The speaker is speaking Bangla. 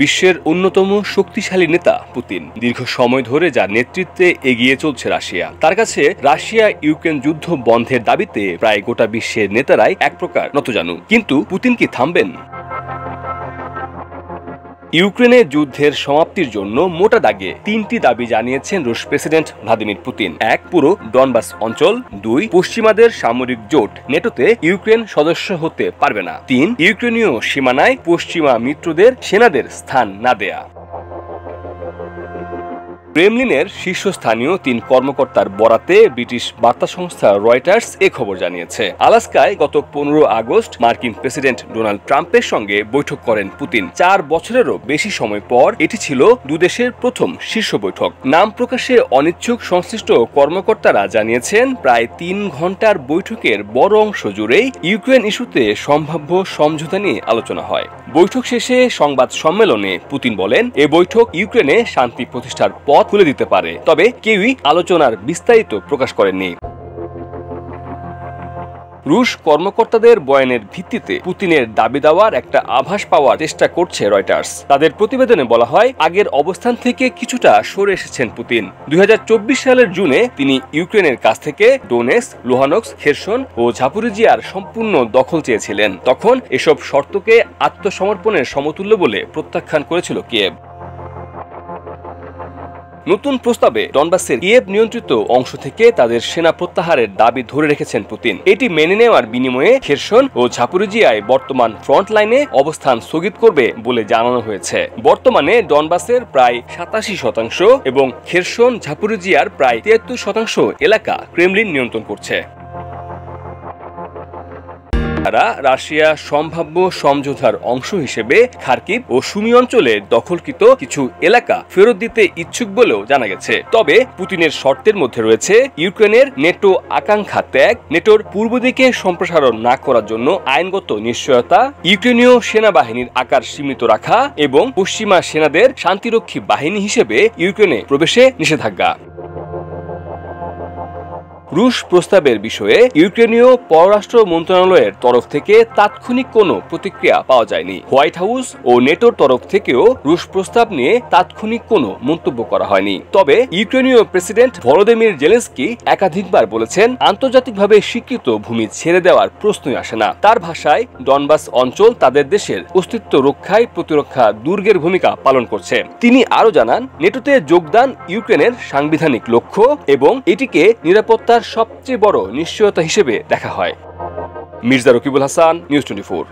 বিশ্বের অন্যতম শক্তিশালী নেতা পুতিন দীর্ঘ সময় ধরে যার নেতৃত্বে এগিয়ে চলছে রাশিয়া। তার কাছে রাশিয়া ইউক্রেন যুদ্ধ বন্ধের দাবিতে প্রায় গোটা বিশ্বের নেতারাই এক প্রকার নতজানু। কিন্তু পুতিন কি থামবেন? ইউক্রেনে যুদ্ধের সমাপ্তির জন্য মোটা দাগে ৩টি দাবি জানিয়েছেন রুশ প্রেসিডেন্ট ভ্লাদিমির পুতিন। ১. পুরো ডনবাস অঞ্চল। ২. পশ্চিমাদের সামরিক জোট নেটোতে ইউক্রেন সদস্য হতে পারবে না। ৩. ইউক্রেনীয় সীমানায় পশ্চিমা মিত্রদের সেনাদের স্থান না দেয়া। ক্রেমলিনের শীর্ষস্থানীয় ৩ কর্মকর্তার বরাতে ব্রিটিশ বার্তা সংস্থা রয়টার্স এ খবর জানিয়েছে। আলাস্কায় গত ১৫ আগস্ট মার্কিন প্রেসিডেন্ট ডোনাল্ড ট্রাম্পের সঙ্গে বৈঠক করেন পুতিন। ৪ বছরেরও বেশি সময় পর এটি ছিল দুদেশের প্রথম শীর্ষ বৈঠক। নাম প্রকাশে অনিচ্ছুক সংশ্লিষ্ট কর্মকর্তারা জানিয়েছেন, প্রায় ৩ ঘন্টার বৈঠকের বড় অংশ জুড়েই ইউক্রেন ইস্যুতে সম্ভাব্য সমঝোতা নিয়ে আলোচনা হয়। বৈঠক শেষে সংবাদ সম্মেলনে পুতিন বলেন, এ বৈঠক ইউক্রেনে শান্তি প্রতিষ্ঠার পথ খুলে দিতে পারে, তবে কেউই আলোচনার বিস্তারিত প্রকাশ করেননি। রুশ কর্মকর্তাদের বয়ানের ভিত্তিতে পুতিনের দাবি দেওয়ার একটা আভাস পাওয়ার চেষ্টা করছে রয়টার্স। তাদের প্রতিবেদনে বলা হয়, আগের অবস্থান থেকে কিছুটা সরে এসেছেন পুতিন। ২০২৪ সালের জুনে তিনি ইউক্রেনের কাছ থেকে ডোনেটস্ক, লুহানস্ক, খেরসন ও জাপোরিজিয়ার সম্পূর্ণ দখল চেয়েছিলেন। তখন এসব শর্তকে আত্মসমর্পণের সমতুল্য বলে প্রত্যাখ্যান করেছিল কিয়েভ। নতুন প্রস্তাবে ডনবাসের কিয়েভ নিয়ন্ত্রিত অংশ থেকে তাদের সেনা প্রত্যাহারের দাবি ধরে রেখেছেন পুতিন। এটি মেনে নেওয়ার বিনিময়ে খেরসন ও জাপোরিজিয়ায় বর্তমান ফ্রন্ট লাইনে অবস্থান স্থগিত করবে বলে জানানো হয়েছে। বর্তমানে ডনবাসের প্রায় ৮৭% এবং খেরসন জাপোরিজিয়ার প্রায় ৭৩% এলাকা ক্রেমলিন নিয়ন্ত্রণ করছে। তারা রাশিয়া সম্ভাব্য সমঝোতার অংশ হিসেবে খার্কিভ ও সুমি অঞ্চলের দখলকৃত কিছু এলাকা ফেরত দিতে ইচ্ছুক বলেও জানা গেছে। তবে পুতিনের শর্তের মধ্যে রয়েছে ইউক্রেনের নেটো আকাঙ্ক্ষা ত্যাগ, নেটোর পূর্ব দিকে সম্প্রসারণ না করার জন্য আইনগত নিশ্চয়তা, ইউক্রেনীয় সেনাবাহিনীর আকার সীমিত রাখা এবং পশ্চিমা সেনাদের শান্তিরক্ষী বাহিনী হিসেবে ইউক্রেনে প্রবেশে নিষেধাজ্ঞা। রুশ প্রস্তাবের বিষয়ে ইউক্রেনীয় পররাষ্ট্র মন্ত্রণালয়ের তরফ থেকে তাৎক্ষণিক কোনো প্রতিক্রিয়া পাওয়া যায়নি। হোয়াইট হাউস ও নেটোর তরফ থেকেও রুশ প্রস্তাব নিয়ে তাৎক্ষণিক কোনো মন্তব্য করা হয়নি। তবে ইউক্রেনীয় প্রেসিডেন্ট ভলোদিমির জেলেনস্কি একাধিকবার বলেছেন, আন্তর্জাতিকভাবে স্বীকৃত ভূমি ছেড়ে দেওয়ার প্রশ্নই আসে না। তার ভাষায়, ডনবাস অঞ্চল তাদের দেশের অস্তিত্ব রক্ষায় প্রতিরক্ষা দুর্গের ভূমিকা পালন করছে। তিনি আরও জানান, নেটোতে যোগদান ইউক্রেনের সাংবিধানিক লক্ষ্য এবং এটিকে নিরাপত্তার সবচেয়ে বড় নিশ্চয়তা হিসেবে দেখা হয়। মির্জা রকিবুল হাসান, নিউজ 24।